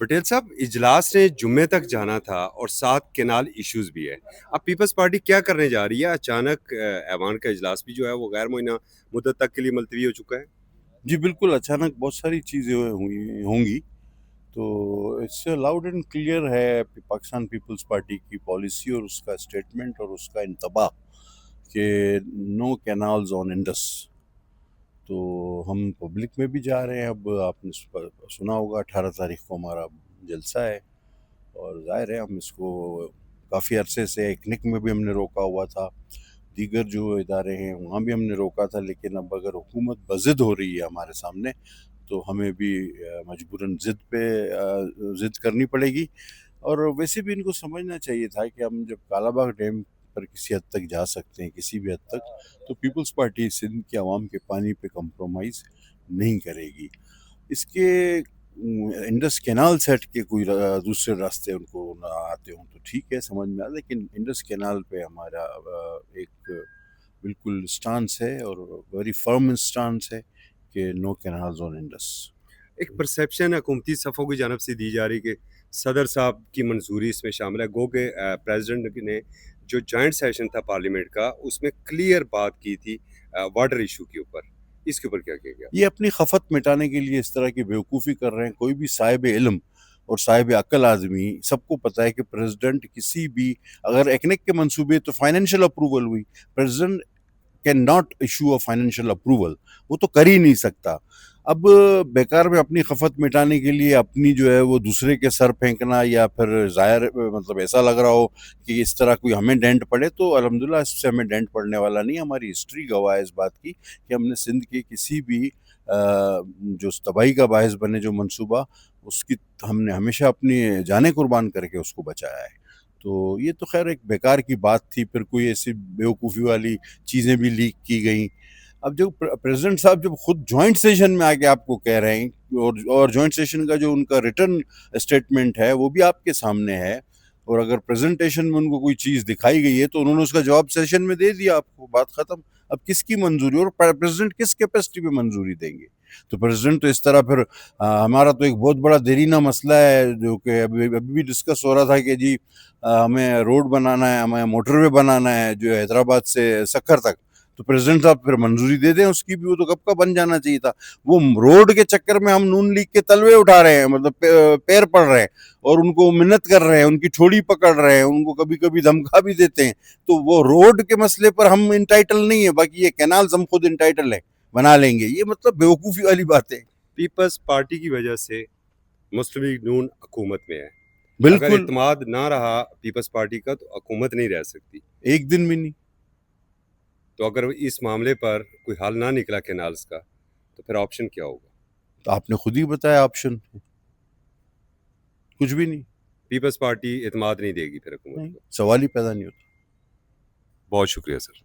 پٹیل صاحب، اجلاس نے جمعے تک جانا تھا اور 7 کینال ایشوز بھی ہے. اب پیپلز پارٹی کیا کرنے جا رہی ہے؟ اچانک ایوان کا اجلاس بھی جو ہے وہ غیر معینہ مدت تک کے لیے ملتوی ہو چکا ہے. جی بالکل، اچانک بہت ساری چیزیں ہوں گی. تو اس سے لاؤڈ اینڈ کلیئر ہے پاکستان پیپلز پارٹی کی پالیسی اور اس کا اسٹیٹمنٹ اور اس کا انتباہ کہ نو کینالز آن انڈس. تو ہم پبلک میں بھی جا رہے ہیں. اب آپ نے سنا ہوگا 18 تاریخ کو ہمارا جلسہ ہے اور ظاہر ہے ہم اس کو کافی عرصے سے ایکنک میں بھی ہم نے روکا ہوا تھا، دیگر جو ادارے ہیں وہاں بھی ہم نے روکا تھا، لیکن اب اگر حکومت بضد ہو رہی ہے ہمارے سامنے تو ہمیں بھی مجبوراً ضد کرنی پڑے گی. اور ویسے بھی ان کو سمجھنا چاہیے تھا کہ ہم جب کالا باغ ڈیم پر کسی حد تک جا سکتے ہیں، کسی بھی حد تک، تو پیپلز پارٹی سندھ کے عوام کے پانی پہ کمپرومائز نہیں کرے گی. اس کے انڈس کینال سیٹ کے کوئی دوسرے راستے ان کو نہ آتے ہوں تو ٹھیک ہے، سمجھ میں آ، لیکن انڈس کینال پہ ہمارا ایک بالکل سٹانس ہے اور ویری فرم سٹانس ہے کہ نو کینالز آن انڈس. ایک پرسیپشن حکومتی صفوں کی جانب سے دی جا رہی کہ صدر صاحب کی منظوری اس میں شامل ہے. گو کہ پریزیڈنٹ نے جو جوائنٹ سیشن تھا پارلیمنٹ کا اس میں کلیئر بات کی تھی واٹر ایشو کے اوپر. اس کے اوپر کیا کیا گیا؟ یہ اپنی خفت مٹانے کے لیے اس طرح کی بیوقوفی کر رہے ہیں. کوئی بھی صاحب علم اور صاحب عقل آدمی سب کو پتہ ہے کہ پریزیڈنٹ کسی بھی، اگر ایکنک کے منصوبے تو فائنینشیل اپروول ہوئی، president can not issue a financial approval, وہ تو کر ہی نہیں سکتا. اب بیکار میں اپنی خفت مٹانے کے لیے اپنی جو ہے وہ دوسرے کے سر پھینکنا، یا پھر ظاہر مطلب ایسا لگ رہا ہو کہ اس طرح کوئی ہمیں ڈینٹ پڑے، تو الحمدللہ اس سے ہمیں ڈینٹ پڑنے والا نہیں. ہماری ہسٹری گواہ ہے اس بات کی کہ ہم نے سندھ کے کسی بھی جو تباہی کا باعث بنے جو منصوبہ، اس کی ہم نے ہمیشہ اپنی جانیں قربان کر کے اس کو بچایا ہے. تو یہ تو خیر ایک بیکار کی بات تھی. پھر کوئی ایسی بیوقوفی والی چیزیں بھی لیک کی گئیں. اب جو پریزیڈنٹ صاحب جب خود جوائنٹ سیشن میں آ کے آپ کو کہہ رہے ہیں، اور جوائنٹ سیشن کا جو ان کا ریٹرن اسٹیٹمنٹ ہے وہ بھی آپ کے سامنے ہے، اور اگر پریزنٹیشن میں ان کو کوئی چیز دکھائی گئی ہے تو انہوں نے اس کا جواب سیشن میں دے دیا آپ کو، بات ختم. اب کس کی منظوری، اور پریزیڈنٹ کس کیپیسٹی پہ منظوری دیں گے؟ تو پریزیڈنٹ تو اس طرح پھر ہمارا تو ایک بہت بڑا دیرینہ مسئلہ ہے جو کہ ابھی بھی ڈسکس ہو رہا تھا کہ جی ہمیں روڈ بنانا ہے، ہمیں موٹر وے بنانا ہے جو حیدرآباد سے سکھر تک. تو پریزیڈنٹ صاحب پھر منظوری دے دیں اس کی بھی، وہ تو کب کا بن جانا چاہیے تھا. وہ روڈ کے چکر میں ہم نون لیگ کے تلوے اٹھا رہے ہیں، مطلب پیر پڑ رہے ہیں اور ان کو منت کر رہے ہیں، ان کی ٹھوڑی پکڑ رہے ہیں، ان کو کبھی کبھی دھمکا بھی دیتے ہیں. تو وہ روڈ کے مسئلے پر ہم انٹائٹل نہیں ہیں، باقی یہ کینالز ہم خود انٹائٹل ہیں، بنا لیں گے. یہ مطلب بیوقوفی والی بات ہے. پیپلز پارٹی کی وجہ سے مسلم لیگ نون حکومت میں ہے. اگر بالکل اعتماد نہ رہا پیپلز پارٹی کا تو حکومت نہیں رہ سکتی. ایک دن بھی نہیں. تو اگر اس معاملے پر کوئی حل نہ نکلا کینالز کا تو پھر آپشن کیا ہوگا؟ تو آپ نے خود ہی بتایا آپشن کچھ بھی نہیں. پیپلز پارٹی اعتماد نہیں دے گی پھر حکومت کو. سوال ہی پیدا نہیں ہوتا. بہت شکریہ سر.